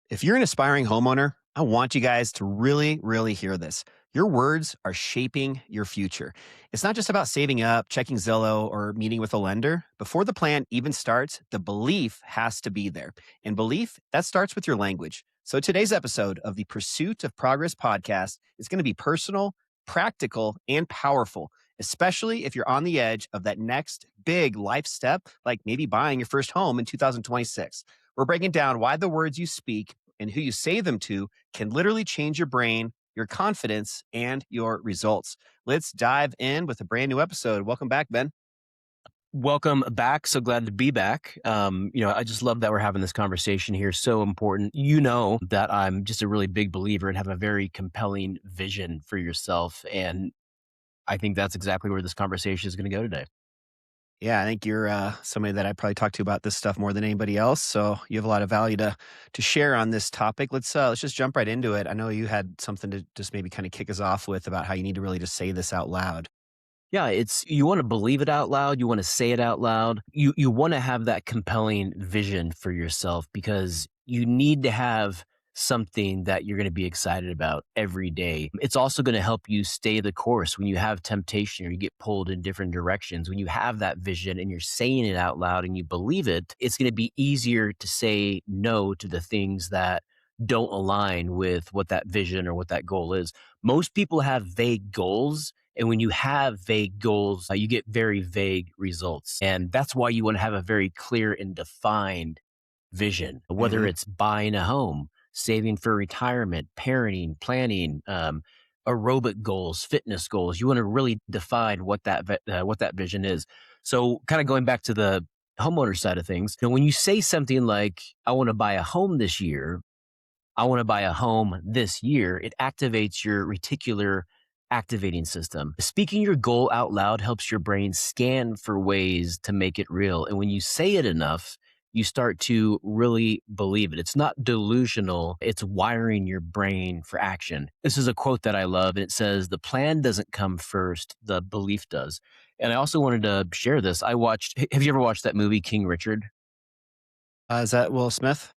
If you're an aspiring homeowner, I want you guys to really, really hear this. Your words are shaping your future. It's not just about saving up, checking Zillow, or meeting with a lender. Before the plan even starts, the belief has to be there. And belief, that starts with your language. So today's episode of the Pursuit of Progress podcast is going to be personal, practical, and powerful, especially if you're on the edge of that next big life step, like maybe buying your first home in 2026. We're breaking down why the words you speak and who you say them to can literally change your brain, your confidence, and your results. Let's dive in with a brand new episode. Welcome back, Ben. Welcome back. So glad to be back. I just love that we're having this conversation here. So important. You know that I'm just a really big believer and have a very compelling vision for yourself. And I think that's exactly where this conversation is going to go today. Yeah, I think you're somebody that I probably talk to about this stuff more than anybody else. So you have a lot of value to share on this topic. Let's just jump right into it. I know you had something to just maybe kind of kick us off with about how you need to really just say this out loud. Yeah, you want to believe it out loud. You want to say it out loud. You want to have that compelling vision for yourself because you need to have something that you're going to be excited about every day. It's also going to help you stay the course when you have temptation or you get pulled in different directions. When you have that vision and you're saying it out loud and you believe it, it's going to be easier to say no to the things that don't align with what that vision or what that goal is. Most people have vague goals, and when you have vague goals, you get very vague results. And that's why you want to have a very clear and defined vision, whether Hmm. it's buying a home, saving for retirement, parenting, planning, aerobic goals, fitness goals. You want to really define what that vision is. So kind of going back to the homeowner side of things, when you say something like, I want to buy a home this year, I want to buy a home this year, it activates your reticular activating system. Speaking your goal out loud helps your brain scan for ways to make it real. And when you say it enough, you start to really believe it. It's not delusional, it's wiring your brain for action. This is a quote that I love, and it says, "The plan doesn't come first, the belief does." And I also wanted to share this. Have you ever watched that movie, King Richard? Is that Will Smith?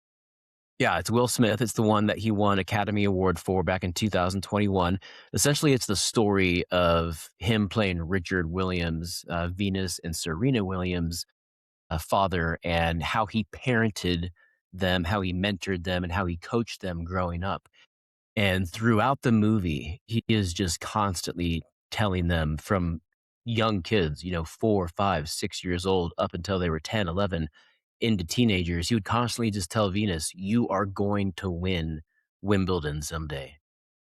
Yeah, it's Will Smith. It's the one that he won Academy Award for back in 2021. Essentially, it's the story of him playing Richard Williams, Venus and Serena Williams' father, and how he parented them, how he mentored them, and how he coached them growing up. And throughout the movie, he is just constantly telling them from young kids, 4, 5, 6 years old, up until they were 10, 11, into teenagers, he would constantly just tell Venus, "You are going to win Wimbledon someday."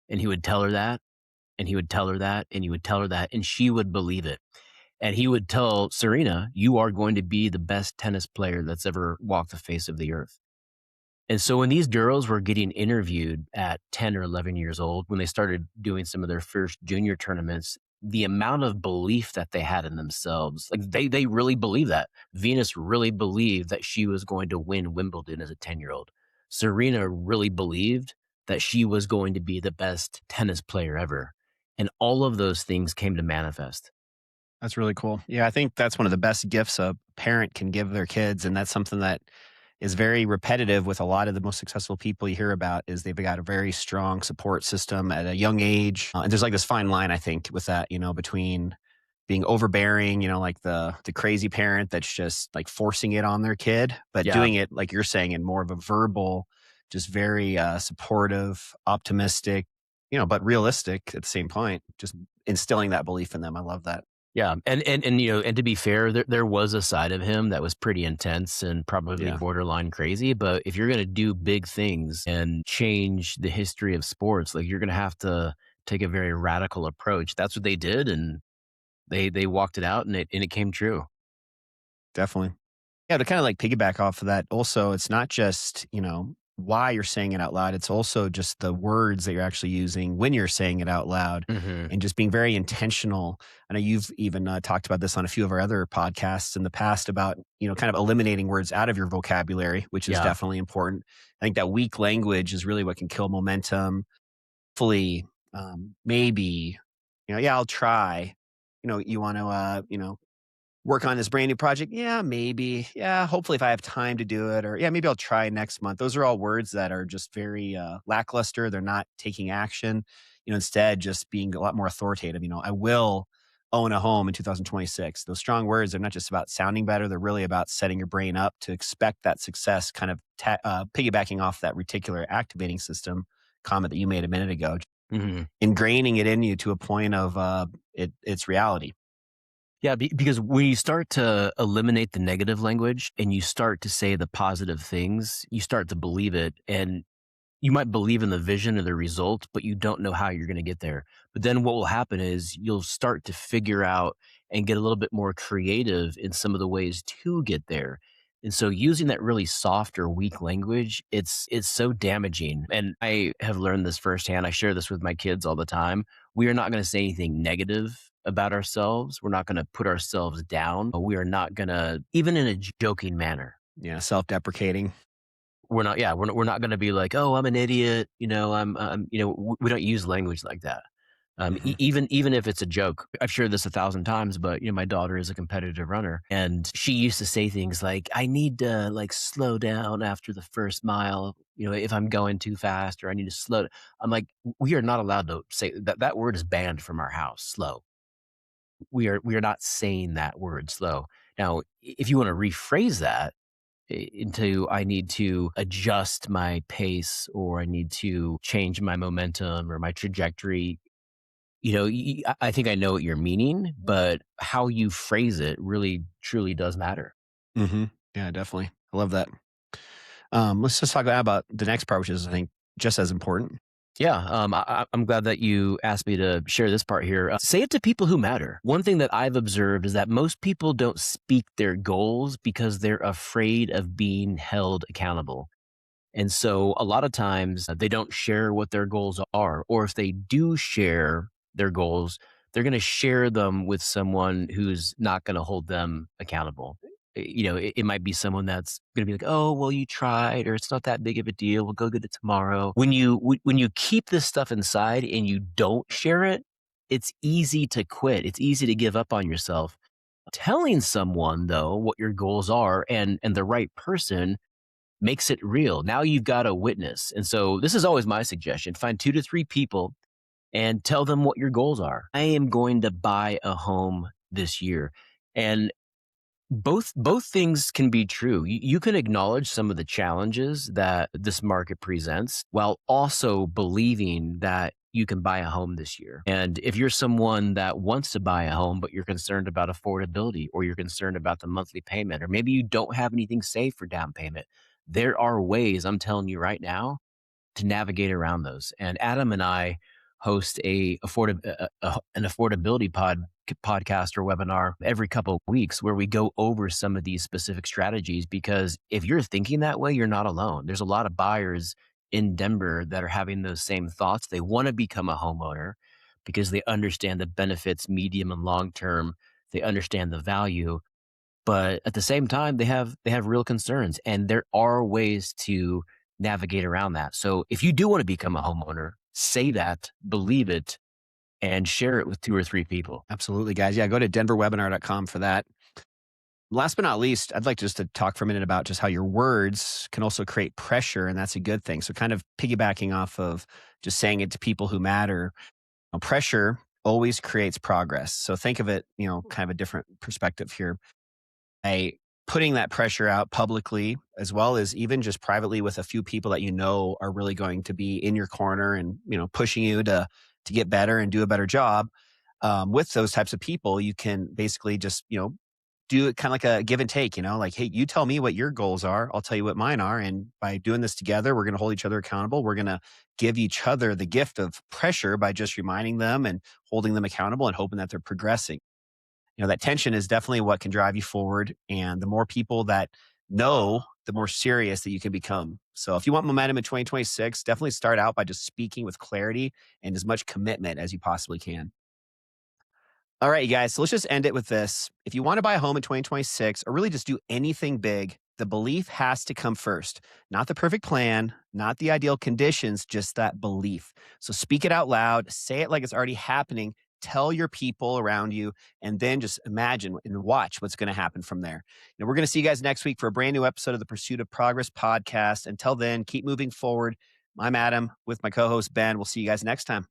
And he would tell her that, and he would tell her that, and he would tell her that, and she would believe it. And he would tell Serena, "You are going to be the best tennis player that's ever walked the face of the earth." And so when these girls were getting interviewed at 10 or 11 years old, when they started doing some of their first junior tournaments, the amount of belief that they had in themselves, like they really believed that. Venus really believed that she was going to win Wimbledon as a 10-year-old. Serena really believed that she was going to be the best tennis player ever. And all of those things came to manifest. That's really cool. Yeah, I think that's one of the best gifts a parent can give their kids. And that's something that is very repetitive with a lot of the most successful people you hear about is they've got a very strong support system at a young age. And there's like this fine line, I think, with that, between being overbearing, like the crazy parent that's just like forcing it on their kid, but Yeah. doing it like you're saying in more of a verbal, just very supportive, optimistic, but realistic at the same point, just instilling that belief in them. I love that. Yeah, and to be fair, there was a side of him that was pretty intense and probably Yeah. borderline crazy. But if you're gonna do big things and change the history of sports, like you're gonna have to take a very radical approach. That's what they did, and they walked it out, and it came true. Definitely. Yeah, to kind of like piggyback off of that, also, it's not just, why you're saying it out loud. It's also just the words that you're actually using when you're saying it out loud Hmm. and just being very intentional. I know you've even talked about this on a few of our other podcasts in the past about, kind of eliminating words out of your vocabulary, which is Yeah. definitely important. I think that weak language is really what can kill momentum. Hopefully, maybe, yeah, I'll try. You want to, Work on this brand new project? Yeah, maybe. Yeah, hopefully if I have time to do it, or yeah, maybe I'll try next month. Those are all words that are just very lackluster. They're not taking action. Instead, just being a lot more authoritative. I will own a home in 2026. Those strong words are not just about sounding better. They're really about setting your brain up to expect that success, kind of piggybacking off that reticular activating system comment that you made a minute ago, Mhm. ingraining it in you to a point of it's reality. Yeah, because when you start to eliminate the negative language and you start to say the positive things, you start to believe it. And you might believe in the vision or the result, but you don't know how you're going to get there. But then what will happen is you'll start to figure out and get a little bit more creative in some of the ways to get there. And so using that really soft or weak language, it's so damaging. And I have learned this firsthand. I share this with my kids all the time. We are not going to say anything negative about ourselves. We're not going to put ourselves down. We are not going to, even in a joking manner, Yeah, self-deprecating. we're not gonna be like, "Oh, I'm an idiot," we don't use language like that. Mhm. Even if it's a joke. I've shared this 1,000 times, but, my daughter is a competitive runner, and she used to say things like, "I need to, like, slow down after the first mile, if I'm going too fast, or I need to slow." I'm like, "We are not allowed to say that. That word is banned from our house, slow. We are not saying that word, slow." Now, if you wanna rephrase that into I need to adjust my pace or I need to change my momentum or my trajectory. I think I know what you're meaning, but how you phrase it really truly does matter. Mhm. Yeah, definitely. I love that. Let's just talk about the next part, which is, I think, just as important. Yeah, I'm glad that you asked me to share this part here. Say it to people who matter. One thing that I've observed is that most people don't speak their goals because they're afraid of being held accountable. And so a lot of times they don't share what their goals are, or if they do share their goals, they're going to share them with someone who's not going to hold them accountable. It might be someone that's going to be like, "Oh, well, you tried, or it's not that big of a deal. We'll go get it tomorrow." When you keep this stuff inside and you don't share it, it's easy to quit. It's easy to give up on yourself. Telling someone though what your goals are and the right person makes it real. Now you've got a witness. And so this is always my suggestion. Find 2 to 3 people and tell them what your goals are. I am going to buy a home this year. And both things can be true. You can acknowledge some of the challenges that this market presents while also believing that you can buy a home this year. And if you're someone that wants to buy a home, but you're concerned about affordability or you're concerned about the monthly payment, or maybe you don't have anything saved for down payment, there are ways, I'm telling you right now, to navigate around those. And Adam and I host an affordability podcast or webinar every couple of weeks where we go over some of these specific strategies. Because if you're thinking that way, you're not alone. There's a lot of buyers in Denver that are having those same thoughts. They want to become a homeowner because they understand the benefits, medium and long term. They understand the value, but at the same time, they have real concerns, and there are ways to navigate around that. So if you do want to become a homeowner, say that, believe it, and share it with 2 or 3 people. Absolutely, guys. Yeah, go to denverwebinar.com for that. Last but not least, I'd like just to talk for a minute about just how your words can also create pressure, and that's a good thing. So, kind of piggybacking off of just saying it to people who matter, pressure always creates progress. So, think of it, kind of a different perspective here. By putting that pressure out publicly, as well as even just privately with a few people that you know are really going to be in your corner and pushing you to get better and do a better job. With those types of people, you can basically just do it kind of like a give and take. Like, hey, you tell me what your goals are, I'll tell you what mine are, and by doing this together, we're going to hold each other accountable. We're going to give each other the gift of pressure by just reminding them and holding them accountable and hoping that they're progressing. That tension is definitely what can drive you forward. And the more people that know, the more serious that you can become. So if you want momentum in 2026, definitely start out by just speaking with clarity and as much commitment as you possibly can. All right, you guys. So let's just end it with this. If you want to buy a home in 2026 or really just do anything big, the belief has to come first. Not the perfect plan, not the ideal conditions, just that belief. So speak it out loud, say it like it's already happening. tell your people around you, and then just imagine and watch what's going to happen from there. We're going to see you guys next week for a brand new episode of the Pursuit of Progress podcast. Until then, keep moving forward. I'm Adam with my co host, Ben. We'll see you guys next time.